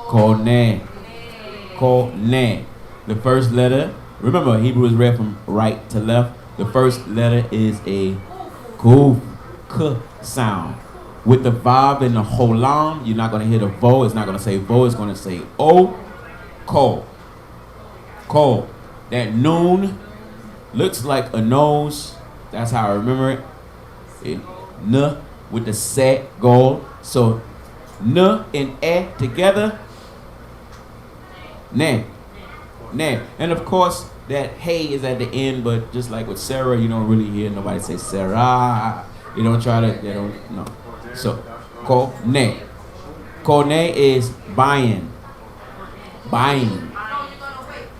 Speaker 3: Kone. Kone. The first letter, remember Hebrew is read from right to left. The first letter is a kuf, k sound. With the vav and the cholam, you're not going to hear the vo. It's not going to say vo. It's going to say o, ko. Ko. That noon looks like a nose. That's how I remember it. N with the set goal. So n and e together. Ne. ne. And of course, that hey is at the end, but just like with Sarah, you don't really hear nobody say Sarah. You don't try to, they don't, no. So, ko ne. Ko ne is buying. Buying.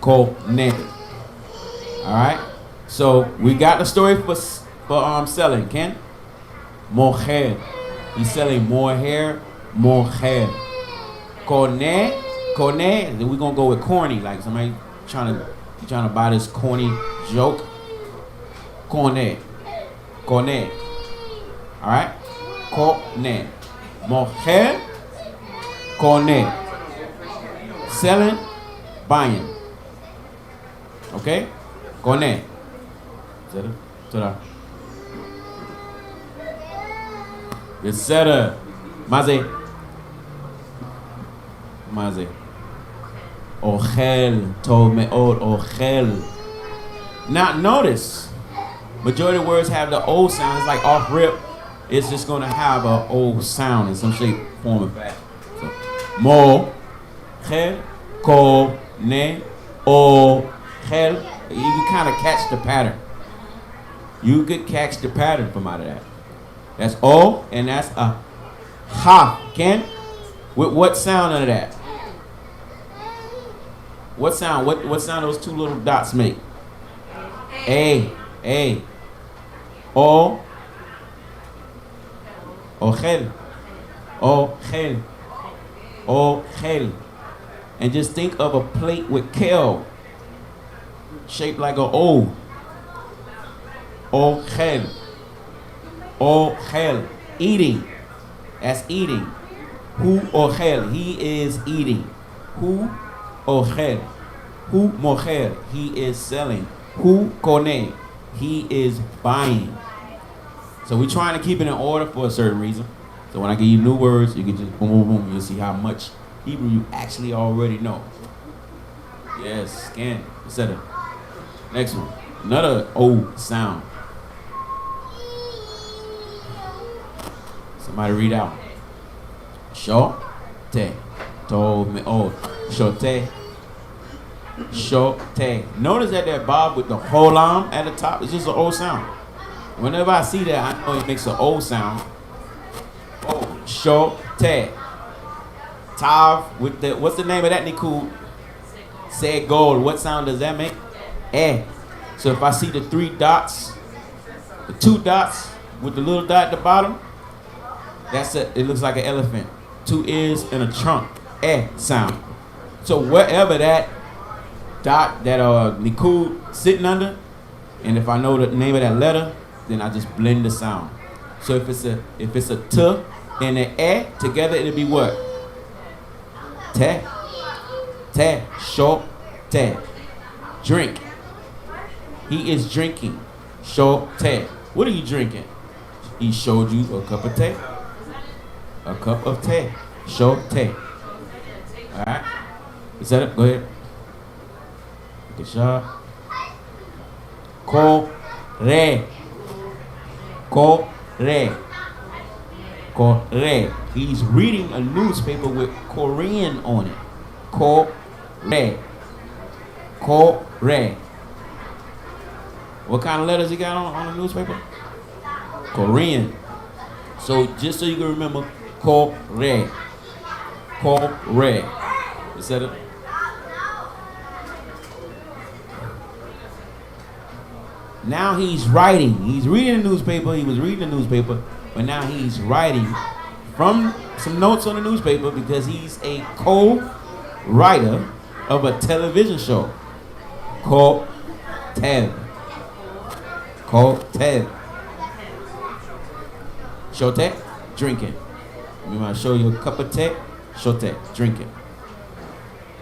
Speaker 3: Ko ne. Alright? So, we got the story for selling, Ken? Moher. He's selling more hair, moher. Kone, then we're gonna go with corny, like somebody trying to buy this corny joke. Kone. Alright? Kone. Moher, kone. Selling, buying. Okay? Kone. Beseda. Maze. Ochel. Tov me'od. Ochel. Now notice, majority of words have the O sound. It's like off rip. It's just going to have a O sound in some shape, form, or fashion. So, mo. Chel. Ko. Ne. O. Chel. You can kind of catch the pattern. You could catch the pattern from out of that. That's O, and that's a ha. Ken? With what sound under that? What sound? What sound those two little dots make? A. O. Ochel. Ochel. Ochel. And just think of a plate with kale shaped like an O. Ochel. Ochel. Eating. That's eating. Hu ochel. He is eating. Hu ochel. Hu mocher. He is selling. Hu kone. He is buying. So we're trying to keep it in order for a certain reason. So when I give you new words, you can just boom, boom, boom. You'll see how much Hebrew you actually already know. Yes, scan. Etc. Next one. Another O sound. Somebody read out. Shote. Told me. Oh, shote. Shote. Notice that bob with the whole arm at the top is just an O sound. Whenever I see that, I know it makes an O sound. Oh, shote. Tav with the, what's the name of that, Nikud? Say gold. What sound does that make? Eh. So if I see the three dots, the two dots with the little dot at the bottom, it looks like an elephant. Two ears and a trunk. Eh sound. So wherever that dot, that Nikud sitting under, and if I know the name of that letter, then I just blend the sound. So if it's a t and an eh together, it'll be what? Te, short, te. Drink. He is drinking. Short, te. What are you drinking? He showed you a cup of tea. A cup of tea. Short, te. Alright? Is that it? Go ahead. Good job. Corre. He's reading a newspaper with Korean on it. Corre. What kind of letters he got on the newspaper? Korean. So just so you can remember, Corre. Is that it? Now he's writing. He's reading the newspaper. He was reading the newspaper, but now he's writing from some notes on the newspaper because he's a co-writer of a television show called Ted. Shote, drinking. You want to show you a cup of tea? Shote, drinking.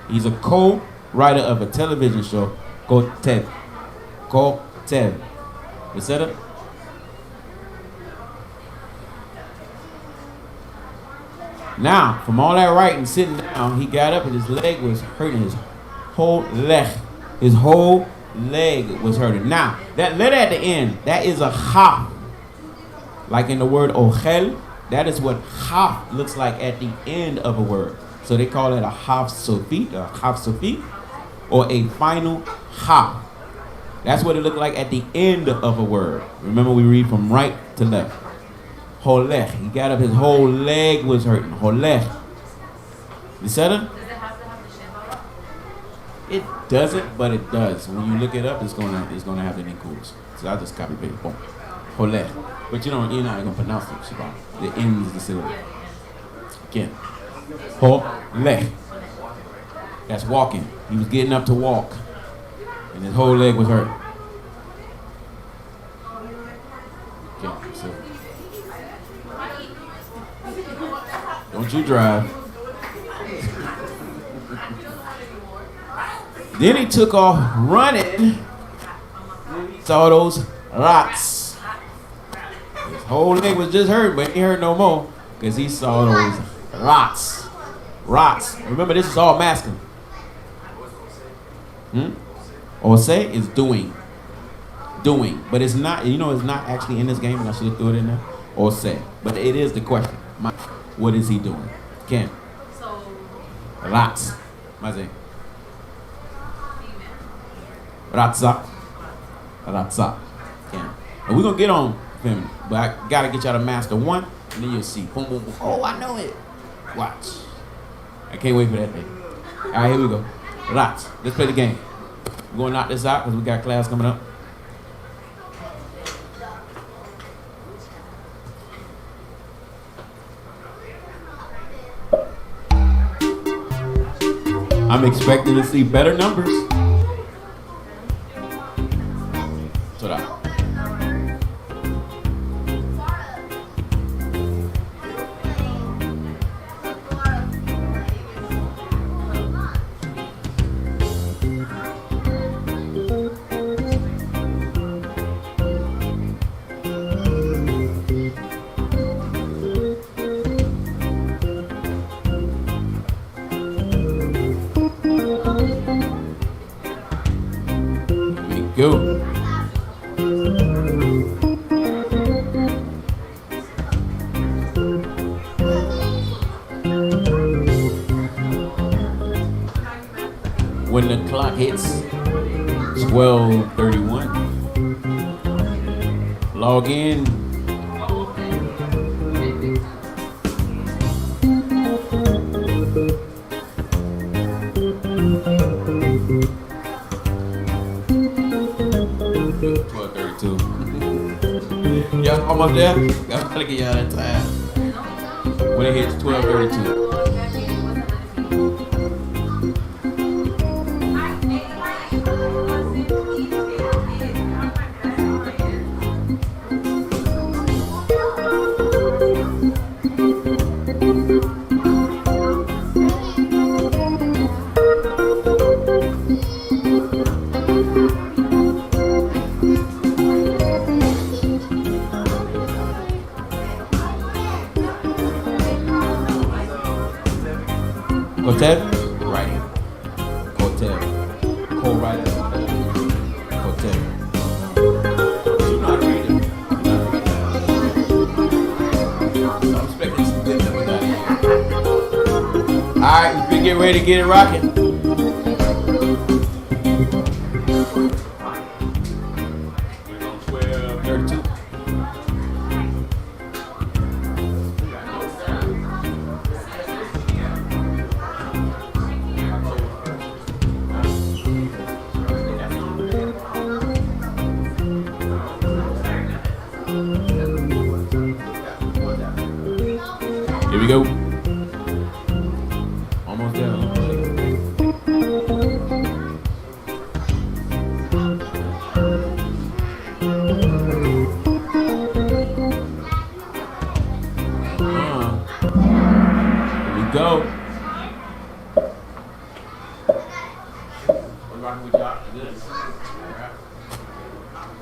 Speaker 3: He's a co-writer of a television show called Ted. Ted. Is that it? Now, from all that writing, sitting down, he got up and his leg was hurting. His whole leg was hurting. Now, that letter at the end, that is a ha. Like in the word ochel, that is what ha looks like at the end of a word. So they call it a haf sofit, or a final hop. That's what it looked like at the end of a word. Remember, we read from right to left. Holech. He got up, his whole leg was hurting. Holech. You said it?
Speaker 1: Does it have to have the shin up?
Speaker 3: It doesn't, but it does. When you look it up, it's gonna have the nickels. So I just copy paste. Boom. Holech. But you're not gonna pronounce it, Shabbat. The N is the syllable. Again. Holech. That's walking. He was getting up to walk. And his whole leg was hurt. Okay, so don't you drive. Then he took off running. Saw those rocks. His whole leg was just hurt, but he hurt no more because he saw those rocks. Rocks. Remember, this is all masculine. Ose is doing. But it's not, it's not actually in this game, and I should have threw it in there. Ose. But it is the question. What is he doing? Ken.
Speaker 1: So.
Speaker 3: Rats. Maze. Ratsa. Ken. And we're going to get on feminine, but I got to get y'all to master one, and then you'll see. Boom, boom, boom. Oh, I know it. Watch. I can't wait for that day. All right, here we go. Rats. Let's play the game. We're going to knock this out because we got class coming up. I'm expecting to see better numbers. So that. Go. When the clock hits 12:31, log in. Y'all almost there? I'm trying to get y'all that time. When it hits 12:32. Kotel, writing. Kotel. Co-writer. Kotel. You know how to read it. I'm expecting some good numbers out of here. Alright, we get ready to get it rocking. We're on 12:32. Here we go. Almost there. Here we go.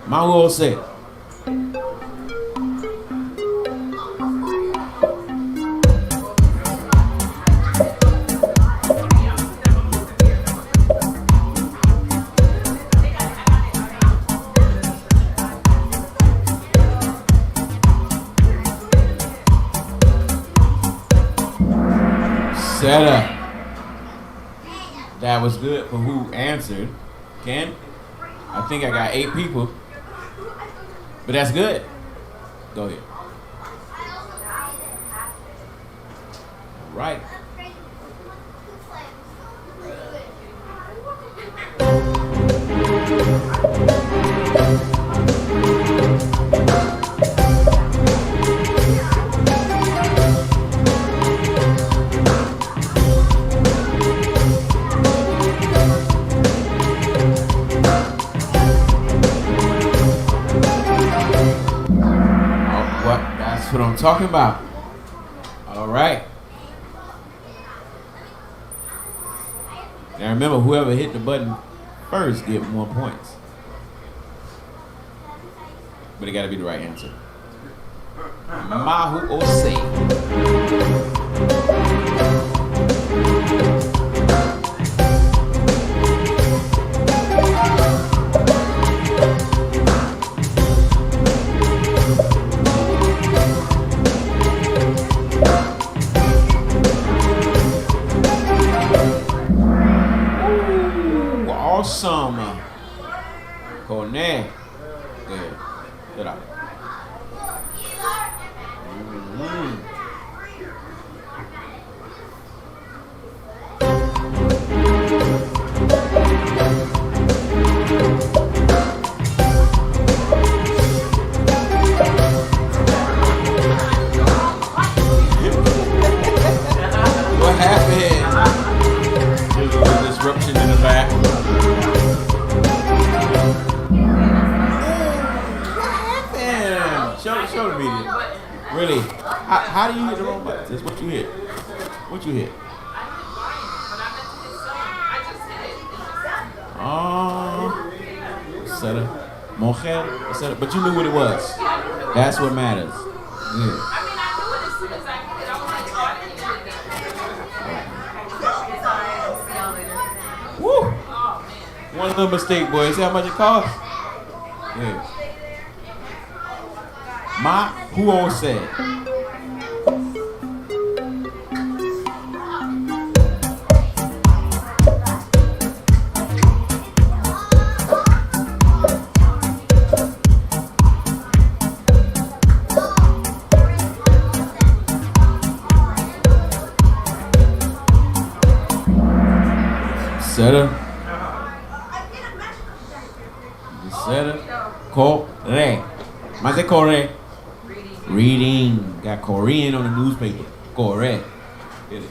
Speaker 3: My will say. Set up. That was good for who answered. Ken? I think I got 8 people. But that's good. Go ahead. All right. That's what I'm talking about. All right. Now remember, whoever hit the button first get more points. But it got to be the right answer. Mahu Ose. Awesome. Cornet. Good. Get out. What happened? There's a little disruption in the back. Show the media. Really? How do you hit the wrong button? That's what you hit. What you hit?
Speaker 1: I hit Brian, but I meant to hit son. I just hit it.
Speaker 3: Seta. Mochel. Seta. But you knew what it was. That's what matters. Yeah.
Speaker 1: I mean, I knew it as soon as I hit it. I was like, oh, I didn't even hit that.
Speaker 3: Woo!
Speaker 1: Oh, man.
Speaker 3: One little mistake, boy. See how much it costs? Yeah. Who all said? Seta. Seta. Correct. Mas é correct. Reading. Got Korean on the newspaper. Correct. Get it.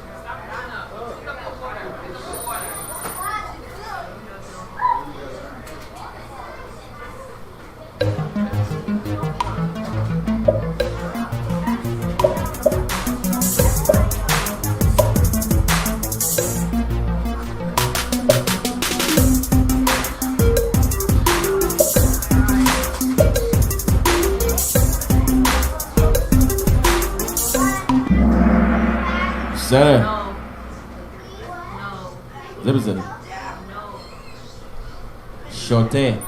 Speaker 3: Sir.
Speaker 1: No.
Speaker 3: Zibzin.
Speaker 1: No.
Speaker 3: Shorty.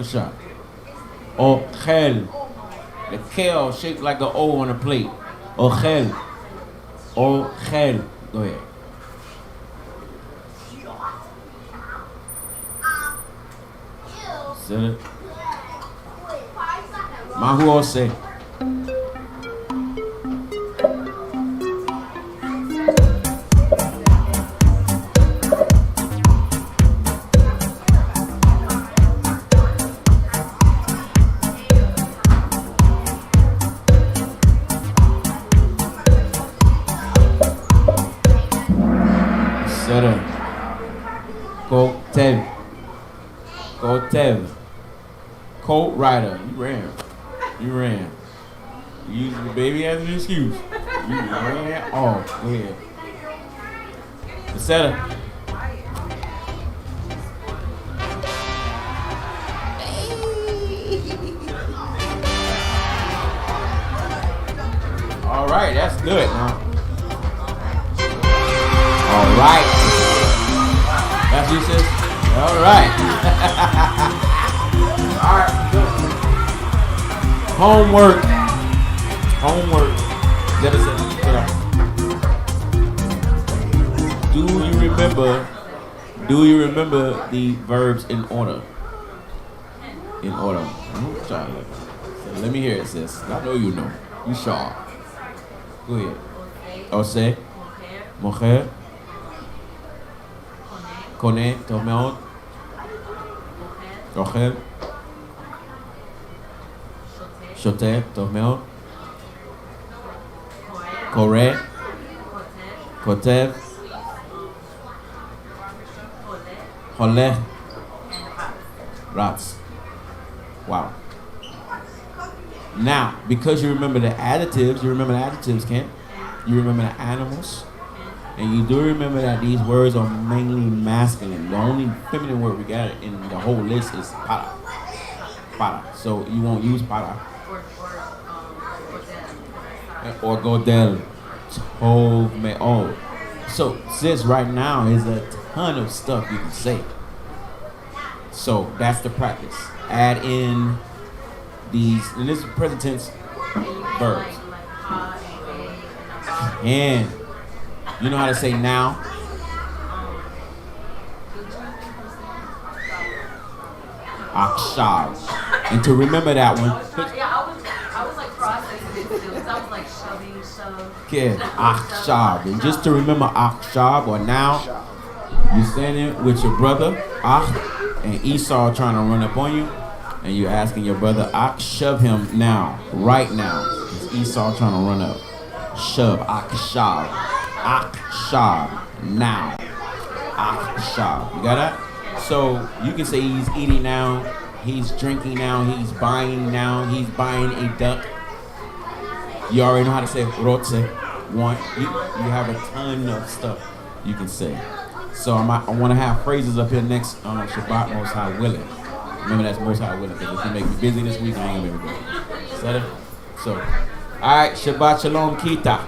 Speaker 3: Shot. Ochel. The kale shaped like an O on a plate. Ochel. Ochel. Go ahead. Sit it. Mahu Ose. Kotev. Colt Rider. You ran. You used the baby as an excuse. You ran off. Go ahead. Etc. All right, that's good now. All right. That's you, sis? All right. All right, good. Homework. Do you remember the verbs in order? In order. I'm trying to so let me hear it, sis. I know you know. You sharp. Go ahead. Ose. Mujer. Kone. Tomeo. Rochel. Shote. Tomeo. Kore. Kotev. Holeh. Rats. Wow. Now, because you remember the adjectives, Kent. You remember the animals. And you do remember that these words are mainly masculine. The only feminine word we got in the whole list is para. Para. So you won't use para. Or godel. Tomeo. So, sis, right now is a ton of stuff you can say. So that's the practice. Add in these, and this is present tense verbs. And you know how to say now? Akshav. And to remember that one.
Speaker 4: I was like processing it too. I was like shoving, shove.
Speaker 3: Okay, Akshav. And just to remember Akshav or now, you're standing with your brother, Ach, and Esau trying to run up on you, and you're asking your brother, Ach, shove him now, right now. It's Esau trying to run up. Shove, Akshav. Akshav, now. Akshav. You got that? So you can say he's eating now, he's drinking now, he's buying now, he's buying a duck. You already know how to say rotse, want. You have a ton of stuff you can say. So I want to have phrases up here next Shabbat, Most High willing. Remember that's Most High willing, because if you make me busy this week, I ain't gonna be able to do it. Set it? So, all right, Shabbat Shalom Kita.